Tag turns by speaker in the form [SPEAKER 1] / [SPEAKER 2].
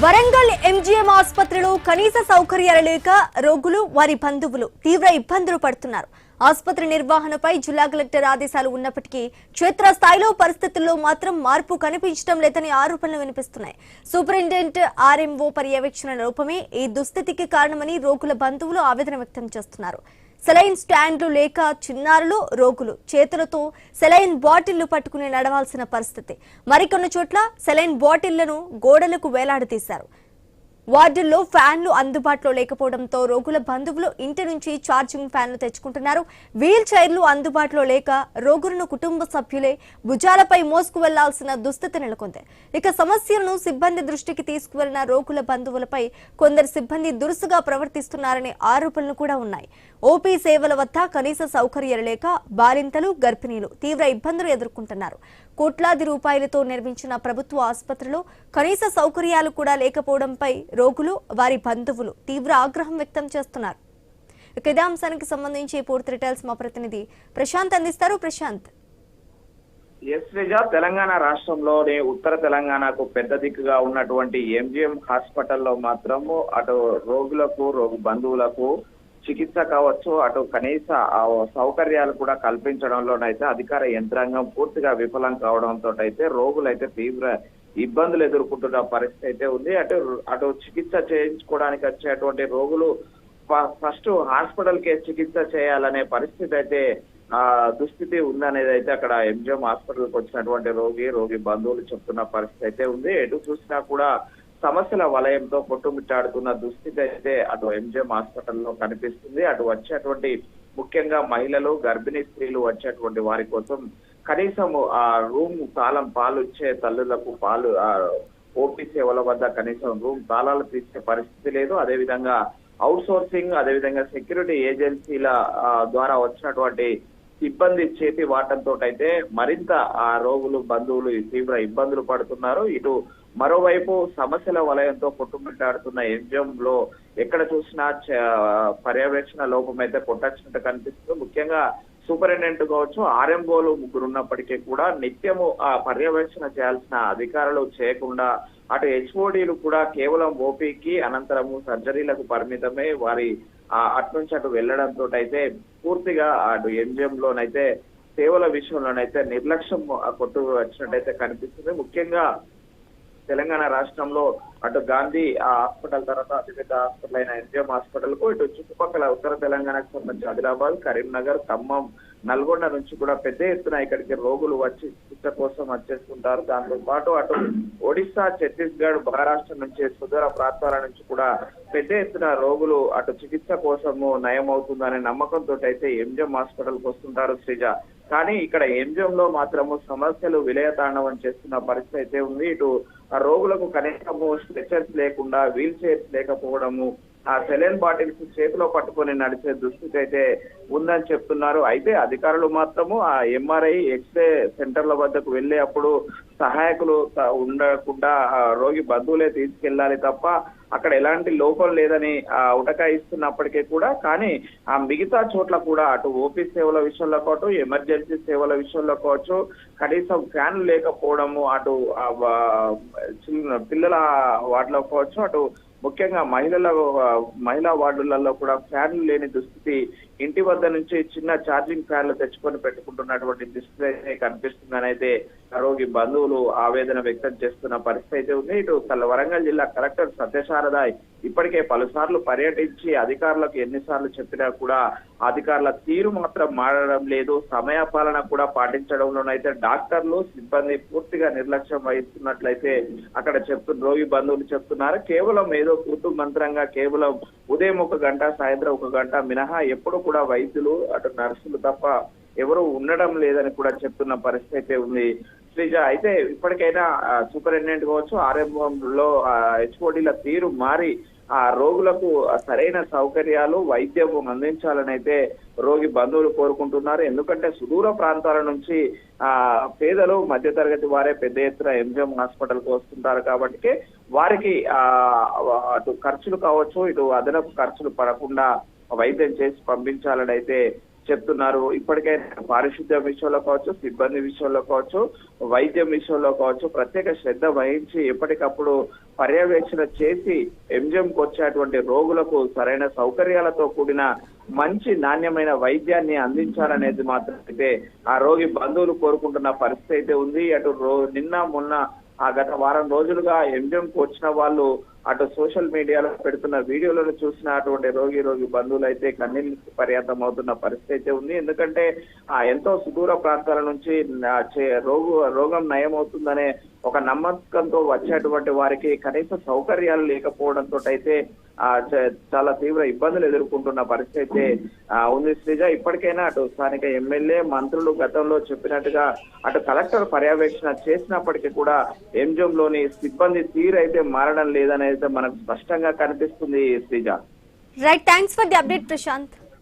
[SPEAKER 1] Warangal MGM ఆసుపత్రిలో కనీస సౌకర్యాలు లేక రోగులు వారి బంధువులు తీవ్ర ఇబ్బందులు పడుతున్నారు. ఆసుపత్రి నిర్వహణపై జిల్లా కలెక్టర్ ఆదేశాలు ఉన్నప్పటికీ క్షేత్రస్థాయిలో పరిస్థితుల్లో మాత్రం మార్పు కనిపించడం లేదని ఆరోపణలు వినిపిస్తున్నాయి. సూపరింటెండెంట్ ఆర్ఎంఓ పర్యవేక్షణ లోపమే ఈ దుస్థితికి కారణమని రోగుల బంధువులు ఆవేదన వ్యక్తం చేస్తున్నారు. సెలైన్ స్టాండ్లు లేక చిన్నారులు రోగులు చేతులతో సెలైన్ బాటిళ్లు పట్టుకుని నడవాల్సిన పరిస్థితి. మరికొన్ని చోట్ల సెలైన్ బాటిళ్లను గోడలకు వేలాడదీశారు. వార్డుల్లో ఫ్యాన్లు అందుబాటులో లేకపోవడంతో రోగుల బంధువులు ఇంటి నుంచి ఛార్జింగ్ ఫ్యాన్లు తెచ్చుకుంటున్నారు. వీల్ చైర్లు అందుబాటులో లేక రోగులను కుటుంబ సభ్యులే భుజాలపై మోసుకు వెళ్లాల్సిన దుస్థితి నెలకొంది. ఇక సమస్యలను సిబ్బంది దృష్టికి తీసుకువెళ్లిన రోగుల బంధువులపై కొందరు సిబ్బంది దురుసుగా ప్రవర్తిస్తున్నారనే ఆరోపణలు కూడా ఉన్నాయి. ఓపీ సేవల వద్ద కనీస సౌకర్యాలు లేక బాలింతలు గర్భిణీలు తీవ్ర ఇబ్బందులు ఎదుర్కొంటున్నారు. కోట్లాది రూపాయలతో నిర్మించిన ప్రభుత్వ ఆసుపత్రిలో కనీస సౌకర్యాలు కూడా లేకపోవడంపై రోగులు వారి బంధువులు తీవ్ర ఆగ్రహం వ్యక్తం చేస్తున్నారు. ఇదే అంశానికి సంబంధించి పూర్తి డీటెయిల్స్ మా ప్రతినిధి ప్రశాంత్ అందిస్తారు. ప్రశాంత్,
[SPEAKER 2] తెలంగాణ రాష్ట్రంలోని ఉత్తర తెలంగాణకు పెద్ద దిక్కుగా ఉన్నటువంటి ఎంజీఎం హాస్పిటల్లో మాత్రము అటు రోగులకు బంధువులకు చికిత్స కావచ్చు, అటు కనీస సౌకర్యాలు కూడా కల్పించడంలోనైతే అధికార యంత్రాంగం పూర్తిగా విఫలం కావడంతో అయితే రోగులైతే తీవ్ర ఇబ్బందులు ఎదుర్కొంటున్న పరిస్థితి అయితే ఉంది. అటు చికిత్స చేయించుకోవడానికి వచ్చేటువంటి రోగులు ఫస్ట్ హాస్పిటల్ కే చికిత్స చేయాలనే పరిస్థితి అయితే దుస్థితి ఉందనేది అయితే అక్కడ ఎంజిఎం హాస్పిటల్కి వచ్చినటువంటి రోగి బంధువులు చెప్తున్న పరిస్థితి అయితే ఉంది. ఎటు చూసినా కూడా సమస్యల వలయంతో కొట్టుమిట్టాడుతున్న దుస్థితి అయితే అటు ఎంజిఎం హాస్పిటల్లో కనిపిస్తుంది. అటు వచ్చేటువంటి ముఖ్యంగా మహిళలు, గర్భిణీ స్త్రీలు వచ్చేటువంటి వారి కోసం కనీసం ఆ రూమ్ తాళం పాలు ఇచ్చే తల్లులకు పాలు ఓపీ సేవల వద్ద కనీసం రూమ్ తాళాలు తీసే పరిస్థితి లేదు. అదేవిధంగా అవుట్ సోర్సింగ్, అదేవిధంగా సెక్యూరిటీ ఏజెన్సీల ద్వారా వచ్చినటువంటి సిబ్బంది చేతి వాటంతో అయితే మరింత ఆ రోగులు బంధువులు తీవ్ర ఇబ్బందులు పడుతున్నారు. ఇటు మరోవైపు సమస్యల వలయంతో కొట్టుమిట్టాడుతున్న ఎంజిఎం లో ఎక్కడ చూసినా పర్యవేక్షణ లోపం అయితే కొట్టచ్చినట్టు కనిపిస్తుంది. ముఖ్యంగా సూపరింటెండెంట్ కావచ్చు, ఆర్ఎంఓలు ముగ్గురు ఉన్నప్పటికీ కూడా నిత్యము ఆ పర్యవేక్షణ చేయాల్సిన అధికారులు చేయకుండా అటు హెచ్ఓడీలు కూడా కేవలం ఓపీకి అనంతరము సర్జరీలకు పరిమితమే వారి అటు నుంచి అటు వెళ్లడంతో అయితే పూర్తిగా అటు ఎంజిఎం లోనైతే సేవల విషయంలోనైతే నిర్లక్ష్యం కొట్టు వచ్చినట్టయితే కనిపిస్తుంది. ముఖ్యంగా తెలంగాణ రాష్ట్రంలో అటు గాంధీ హాస్పిటల్ తర్వాత అతిపెద్ద హాస్పిటల్ అయిన ఎంజిఎం హాస్పిటల్ కు ఇటు చుట్టుపక్కల ఉత్తర తెలంగాణకు సంబంధించి ఆదిలాబాద్, కరీంనగర్, ఖమ్మం, నల్గొండ నుంచి కూడా పెద్ద ఎత్తున ఇక్కడికి రోగులు వచ్చి చికిత్స కోసం వచ్చేస్తుంటారు. దాంతో పాటు అటు ఒడిశా, ఛత్తీస్గఢ్, మహారాష్ట్ర నుంచి సుదూర ప్రాంతాల నుంచి కూడా పెద్ద ఎత్తున రోగులు అటు చికిత్స కోసము నయం అవుతుందనే నమ్మకంతో అయితే ఎంజిఎం హాస్పిటల్ కు వస్తుంటారు శ్రీజ. కానీ ఇక్కడ ఎంజిఎం లో మాత్రము సమస్యలు విలయతాండవం చేస్తున్న పరిస్థితి అయితే ఉంది. ఇటు రోగులకు కనీసము స్ట్రెచర్స్ లేకుండా, వీల్ చైర్స్ లేకపోవడము, ఆ సెలైన్ బాటిల్స్ చేతిలో పట్టుకొని నడిచే దుస్థితి అయితే ఉందని చెప్తున్నారు. అయితే అధికారులు మాత్రము ఆ ఎంఆర్ఐ, ఎక్స్రే సెంటర్ల వద్దకు వెళ్లే అప్పుడు సహాయకులు ఉండకుండా రోగి బంధువులే తీసుకెళ్లాలి తప్ప అక్కడ ఎలాంటి లోపం లేదని ఉటకాయిస్తున్నప్పటికీ కూడా కానీ ఆ మిగతా చోట్ల కూడా అటు ఓపీ సేవల విషయంలో కావచ్చు, ఎమర్జెన్సీ సేవల విషయంలో కావచ్చు కనీసం ఫ్యాన్లు లేకపోవడము, అటు పిల్లల వార్డులో కావచ్చు, అటు ముఖ్యంగా మహిళా వార్డులలో కూడా ఫ్యాన్లు లేని దుస్థితి, ఇంటి వద్ద నుంచి చిన్న ఛార్జింగ్ ఫ్యాన్లు తెచ్చుకొని పెట్టుకుంటున్నటువంటి దుస్థితి అయితే కనిపిస్తుందని అయితే రోగి బంధువులు ఆవేదన వ్యక్తం చేస్తున్న పరిస్థితి అయితే ఉంది. ఇటు వరంగల్ జిల్లా కలెక్టర్ సత్యశారద ఇప్పటికే పలుసార్లు పర్యటించి అధికారులకు ఎన్నిసార్లు చెప్పినా కూడా అధికారుల తీరు మాత్రం మారడం లేదు. సమయపాలన కూడా పాటించడంలోనైతే డాక్టర్లు, సిబ్బంది పూర్తిగా నిర్లక్ష్యం వహిస్తున్నట్లయితే అక్కడ రోగి బంధువులు చెప్తున్నారు. కేవలం ఏదో కూతు మంత్రంగా కేవలం ఉదయం 1 గంట, సాయంత్రం 1 గంట మినహా ఎప్పుడు కూడా వైద్యులు, అటు నర్సులు తప్ప ఎవరు ఉండడం లేదని కూడా చెప్తున్న పరిస్థితి అయితే ఉంది శ్రీజ. అయితే ఇప్పటికైనా సూపరింటెండెంట్ కావచ్చు, ఆర్ఎంఓలో హెచ్ఓడీల తీరు మారి ఆ రోగులకు సరైన సౌకర్యాలు, వైద్యం అందించాలని అయితే రోగి బంధువులు కోరుకుంటున్నారు. ఎందుకంటే సుదూర ప్రాంతాల నుంచి పేదలు, మధ్యతరగతి వారే పెద్ద ఎత్తున ఎంజిఎం హాస్పిటల్ కు వస్తుంటారు కాబట్టి వారికి అటు ఖర్చులు కావచ్చు, ఇటు అదనపు ఖర్చులు పడకుండా వైద్యం చేసి పంపించాలని అయితే చెప్తున్నారు. ఇప్పటికైనా పారిశుద్ధ్యం విషయంలో కావచ్చు, సిబ్బంది విషయంలో కావచ్చు, వైద్యం విషయంలో కావచ్చు ప్రత్యేక శ్రద్ధ వహించి ఎప్పటికప్పుడు పర్యవేక్షణ చేసి ఎంజిఎంకు వచ్చేటువంటి రోగులకు సరైన సౌకర్యాలతో కూడిన మంచి నాణ్యమైన వైద్యాన్ని అందించాలనేది మాత్రం అయితే ఆ రోగి బంధువులు కోరుకుంటున్న పరిస్థితి అయితే ఉంది. అటు నిన్న మొన్న గత వారం రోజులుగా ఎంజిఎంకు వచ్చిన వాళ్ళు అటు సోషల్ మీడియాలో పెడుతున్న వీడియోలను చూసినటువంటి రోగి బంధువులు అయితే కన్నీళ్లు పర్యంతం అవుతున్న పరిస్థితి అయితే ఉంది. ఎందుకంటే ఎంతో సుదూర ప్రాంతాల నుంచి రోగం నయమవుతుందనే ఒక నమ్మకంతో వచ్చేటువంటి వారికి కనీస సౌకర్యాలు లేకపోవడంతో అయితే చాలా తీవ్ర ఇబ్బందులు ఎదుర్కొంటున్న పరిస్థితి అయితే ఉంది. శ్రీజ, ఇప్పటికైనా అటు స్థానిక ఎమ్మెల్యే మంత్రులు గతంలో చెప్పినట్టుగా అటు కలెక్టర్ పర్యవేక్షణ చేసినప్పటికీ కూడా ఎంజిఎంలోని సిబ్బంది తీరు అయితే మారడం లేదనేది మనకు స్పష్టంగా కనిపిస్తుంది. Sreeja,
[SPEAKER 1] right, thanks for the update Prashanth.